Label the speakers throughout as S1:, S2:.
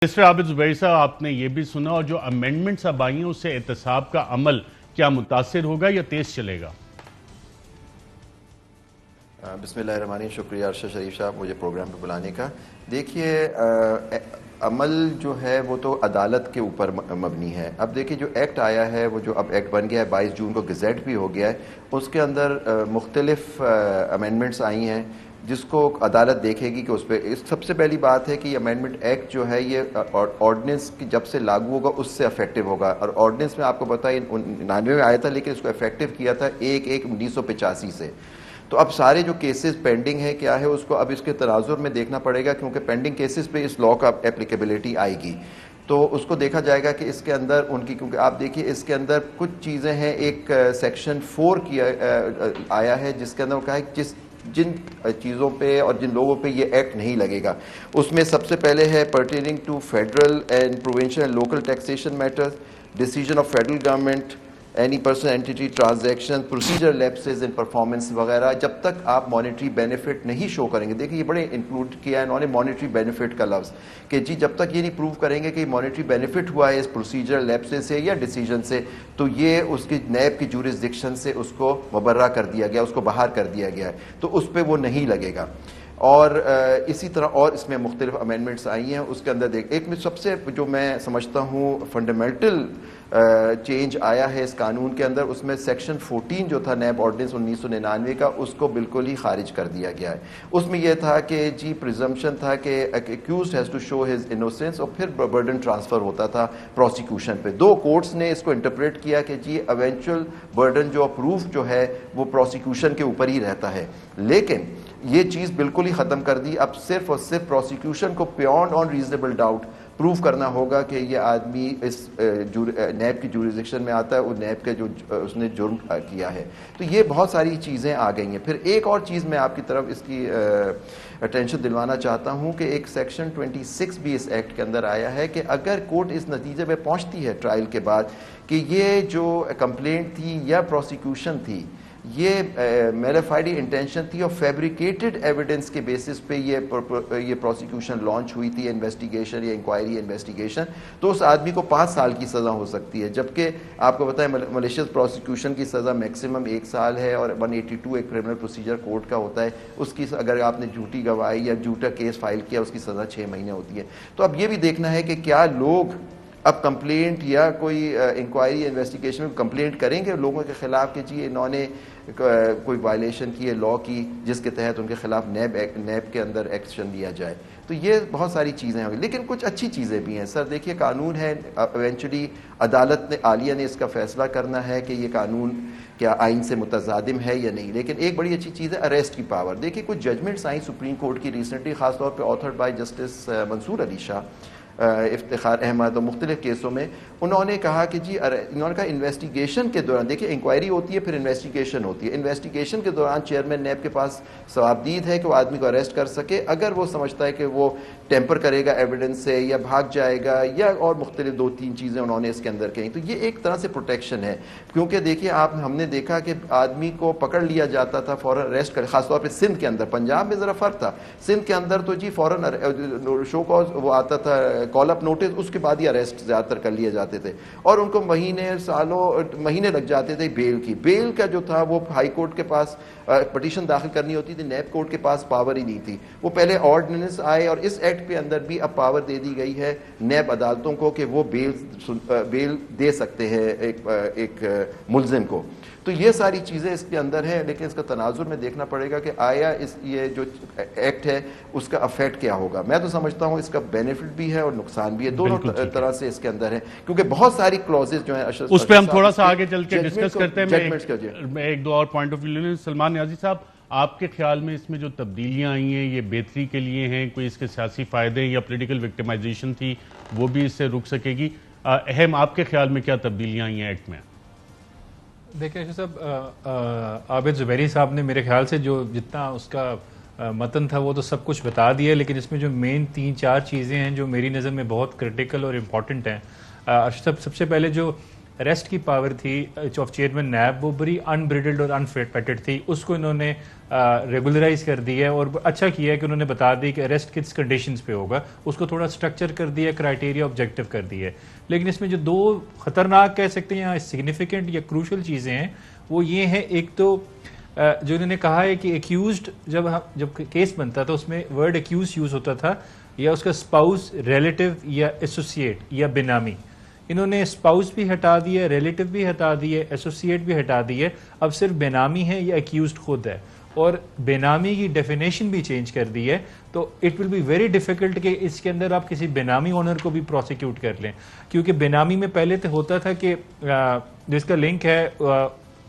S1: Mister Abid Zubair साहब, आपने ये भी सुना और जो अमेंडमेंट्स अब आई हैं उससे एहतसाब का अमल क्या मुतासिर होगा या तेज चलेगा?
S2: बिस्मिल्लाहिर्रहमानिर्रहीम। शुक्रिया अरशद शरीफ साहब मुझे प्रोग्राम पे बुलाने का। देखिए, अमल जो है वो तो अदालत के ऊपर मबनी है। अब देखिए, जो एक्ट आया है वो जो अब एक्ट बन गया है, 22 जून को गज़ेट भी हो गया है, उसके अंदर मुख्तलिफ अमेंडमेंट्स आई हैं जिसको अदालत देखेगी कि उस पर सबसे पहली बात है कि अमेंडमेंट एक्ट जो है ये ऑर्डिनेंस की जब से लागू होगा उससे इफेक्टिव होगा। और ऑर्डिनेंस में आपको पता है 99 में आया था, लेकिन इसको इफेक्टिव किया था 1/1/1985 से। तो अब सारे जो केसेस पेंडिंग है क्या है उसको अब इसके तनाजुर में देखना पड़ेगा, क्योंकि पेंडिंग केसेस पे इस लॉ का एप्लीकेबिलिटी आएगी। तो उसको देखा जाएगा कि इसके अंदर उनकी, क्योंकि आप देखिए इसके अंदर कुछ चीज़ें हैं। एक सेक्शन 4 किया आया है जिसके अंदर कहा है जिन चीज़ों पे और जिन लोगों पे ये एक्ट नहीं लगेगा। उसमें सबसे पहले है pertaining to federal and provincial and local taxation matters, decision of federal government, any person entity transaction, procedure lapses in performance वगैरह, जब तक आप मॉनेटरी बेनिफिट नहीं शो करेंगे। देखिए ये बड़े इंक्लूड किया है इन्होंने मॉनेटरी बेनिफिट का लफ्ज़, कि जी जब तक ये नहीं प्रूव करेंगे कि मॉनेटरी बेनिफिट हुआ है इस प्रोसीजर लैप्सेस से या डिसीजन से, तो ये उसकी नैब की जुरिसडिक्शन से उसको मुबर्रा कर दिया गया, उसको बाहर कर दिया गया है, तो उस पर वो नहीं लगेगा। और इसी तरह और इसमें मुख्तलिफ अमेंडमेंट्स आई हैं। उसके अंदर एक में सबसे जो मैं समझता हूँ फंडामेंटल चेंज आया है इस कानून के अंदर, उसमें सेक्शन 14 जो था नैब ऑर्डिनेंस 1999 का, उसको बिल्कुल ही खारिज कर दिया गया है। उसमें यह था कि जी प्रिजम्पशन था कि accused has to show his innocence, और फिर बर्डन ट्रांसफ़र होता था प्रोसिक्यूशन पे। दो कोर्ट्स ने इसको इंटरप्रेट किया कि जी एवेंचुअल बर्डन जो प्रूफ जो है वो प्रोसिक्यूशन के ऊपर ही रहता है, लेकिन ये चीज़ बिल्कुल ही ख़त्म कर दी। अब सिर्फ और सिर्फ प्रोसिक्यूशन को beyond on reasonable doubt prove करना होगा कि ये आदमी इस नैब की जुरिसडिक्शन में आता है, वो नैब के जो उसने जुर्म किया है। तो ये बहुत सारी चीज़ें आ गई हैं। फिर एक और चीज़ मैं आपकी तरफ इसकी अटेंशन दिलवाना चाहता हूँ कि एक सेक्शन 26 भी इस एक्ट के अंदर आया है कि अगर कोर्ट इस नतीजे पे पहुँचती है ट्रायल के बाद कि ये जो कंप्लेंट थी या प्रोसिक्यूशन थी ये मेलिफाइड इंटेंशन थी और फैब्रिकेटेड एविडेंस के बेसिस पे ये प्रोसिक्यूशन लॉन्च हुई थी, इन्वेस्टिगेशन या इंक्वायरी इन्वेस्टिगेशन, तो उस आदमी को 5 साल की सज़ा हो सकती है। जबकि आपको पता है मलिशियस प्रोसिक्यूशन की सज़ा मैक्सिमम 1 साल है, और 182 एक क्रिमिनल प्रोसीजर कोड का होता है, उसकी अगर आपने झूठी गवाही या झूठा केस फाइल किया उसकी सज़ा 6 महीने होती है। तो अब ये भी देखना है कि क्या लोग अब कंप्लेंट या कोई इंक्वायरी इन्वेस्टिगेशन में कंप्लेंट करेंगे लोगों के खिलाफ कि जी इन्होंने कोई वायलेशन की है लॉ की, जिसके तहत उनके खिलाफ नैब के अंदर एक्शन लिया जाए। तो ये बहुत सारी चीज़ें होंगी, लेकिन कुछ अच्छी चीज़ें भी हैं। सर देखिए, कानून है, इवेंचुअली अदालत ने आलिया ने इसका फैसला करना है कि ये कानून क्या आइन से मुतज़ादिम है या नहीं। लेकिन एक बड़ी अच्छी चीज़ है अरेस्ट की पावर। देखिए कुछ जजमेंट्स आई सुप्रीम कोर्ट की रिसेंटली, खासतौर पर authored by Justice Mansoor Ali Shah, Iftikhar Ahmed और मुख्तलिफ केसों में उन्होंने कहा कि जी इन्होंने कहा इन्वेस्टिगेशन के दौरान, देखिए इंक्वायरी होती है फिर इन्वेस्टिगेशन होती है, इन्वेस्टिगेशन के दौरान चेयरमैन नैब के पास सवाबदीद है कि वो आदमी को अरेस्ट कर सके अगर वो समझता है कि वो टेम्पर करेगा एविडेंस से या भाग जाएगा या और मुख्तलिफ 2-3 चीज़ें उन्होंने इसके अंदर कही। तो ये एक तरह से प्रोटेक्शन है, क्योंकि देखिए हमने देखा कि आदमी को पकड़ लिया जाता था, फ़ौरन अरेस्ट कर, खासतौर पर सिंध के अंदर, पंजाब में ज़रा फ़र्क था, सिंध के अंदर तो जी फ़ौरन शो कॉज वो आता था, कॉल अप नोटिस, उसके बाद ही अरेस्ट ज़्यादातर कर लिए जाते थे, और उनको महीने लग जाते थे बेल का जो था वो हाई कोर्ट के पास पटिशन दाखिल करनी होती थी, नैब कोर्ट के पास पावर ही नहीं थी। वो पहले ऑर्डिनेंस आए और इस एक्ट के अंदर भी अब पावर दे दी गई है नैब अदालतों को कि वो बेल दे सकते हैं एक मुल्जिम को। तो ये सारी चीज़ें इसके अंदर है, लेकिन इसका तनाजुर में देखना पड़ेगा कि आया ये जो एक्ट है उसका अफेक्ट क्या होगा। मैं तो समझता हूँ इसका बेनिफिट भी है और नुकसान भी है, दोनों तरह से इसके अंदर है, क्योंकि बहुत सारी क्लॉजेज जो है
S1: उस पर हम थोड़ा सा आगे चल के डिस्कस करते हैं। मैं एक दो और point of view. Salman Niazi साहब, आपके ख्याल में इसमें जो तब्दीलियां आई हैं ये बेहतरी के लिए हैं, कोई इसके सियासी फायदे या पॉलिटिकल विक्टिमाइजेशन थी वो भी इससे रुक सकेगी? अहम आपके ख्याल में क्या तब्दीलियां आई हैं एक्ट में?
S3: देखिए साहब, आबिद ज़ुबैरी साहब ने मेरे ख्याल से जो जितना उसका मतन था वो तो सब कुछ बता दिया, लेकिन इसमें जो मेन 3-4 चीज़ें हैं जो मेरी नज़र में बहुत क्रिटिकल और इम्पॉर्टेंट हैं। सबसे पहले जो ریسٹ کی پاور تھی آف چیئرمین نیب وہ بڑی انبریڈلڈ اور انفیٹڈ تھی، اس کو انہوں نے ریگولرائز کر دیا ہے، اور اچھا کیا ہے کہ انہوں نے بتا دی کہ ریسٹ کس کنڈیشنز پہ ہوگا، اس کو تھوڑا سٹرکچر کر دیا، کرائٹیریا آبجیکٹو کر دیا ہے. لیکن اس میں جو دو خطرناک کہہ سکتے ہیں یا سگنیفیکنٹ یا کروشل چیزیں ہیں وہ یہ ہیں، ایک تو جو انہوں نے کہا ہے کہ ایکیوزڈ جب کیس بنتا تھا اس میں ورڈ ایکیوز یوز ہوتا تھا یا اس کا اسپاؤس، ریلیٹو یا ایسوسیٹ یا بینامی. انہوں نے اسپاؤس بھی ہٹا دیا، ریلیٹو بھی ہٹا دیے، ایسوسیٹ بھی ہٹا دیے، اب صرف بینامی ہے یا ایکیوزڈ خود ہے، اور بینامی کی ڈیفینیشن بھی چینج کر دی ہے. تو it will be very difficult کہ اس کے اندر آپ کسی بینامی اونر کو بھی پروسیکیوٹ کر لیں، کیونکہ بینامی میں پہلے تو ہوتا تھا کہ جس کا لنک ہے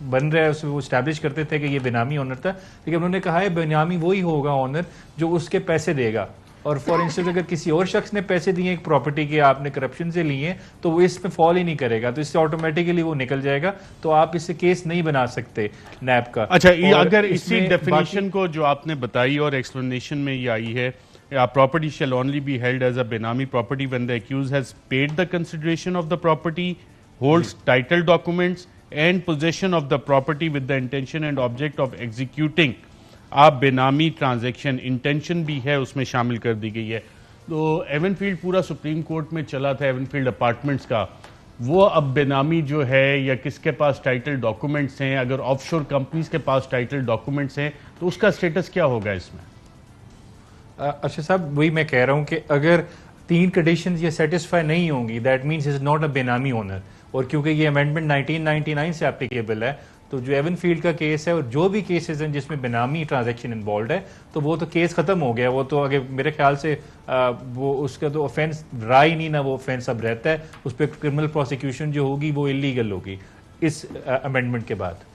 S3: بن رہا ہے اس میں وہ اسٹیبلش کرتے تھے کہ یہ بینامی اونر تھا، لیکن انہوں نے کہا ہے بینامی وہی ہوگا اونر جو اس کے پیسے دے گا. اور فار انسٹنس اگر کسی اور شخص نے پیسے دیے ایک پراپرٹی کے، آپ نے کرپشن سے لیے تو وہ اس میں فال ہی نہیں کرے گا، تو اس سے آٹومیٹیکلی وہ نکل جائے گا، تو آپ اس سے کیس نہیں بنا سکتے نیب کا.
S1: اچھا، اگر اسی ڈیفینیشن کو جو آپ نے بتائی اور ایکسپلینیشن میں یہ آئی ہے property shall only be held as a benami property when the accused has paid the consideration of the property, holds title documents and possession of the property with the intention and object of executing آپ benami transaction. Intention بھی ہے اس میں شامل کر دی گئی ہے. تو even field پورا سپریم کورٹ میں چلا تھا ایون فیلڈ اپارٹمنٹس کا، وہ اب بینامی جو ہے یا کس کے پاس ٹائٹل ڈاکومنٹس ہیں، اگر آف شور کمپنیز کے پاس ٹائٹل ڈاکومنٹس ہیں تو اس کا سٹیٹس کیا ہوگا اس میں؟
S3: اچھا صاحب، وہی میں کہہ رہا ہوں کہ اگر 3 کنڈیشنز یہ سیٹسفائی نہیں ہوں گی that means is not a benami owner. اور کیونکہ یہ امینڈمنٹ 1999 سے اپلیکیبل ہے، تو جو ایون فیلڈ کا کیس ہے اور جو بھی کیسز ہیں جس میں بینامی ٹرانزیکشن انوالوڈ ہے تو وہ تو کیس ختم ہو گیا. وہ تو اگر میرے خیال سے وہ اس کا تو آفینس رہا ہی نہیں نا، وہ آفینس اب رہتا ہے، اس پہ کرمنل پروسیکیوشن جو ہوگی وہ اللیگل ہوگی اس امینڈمنٹ کے بعد.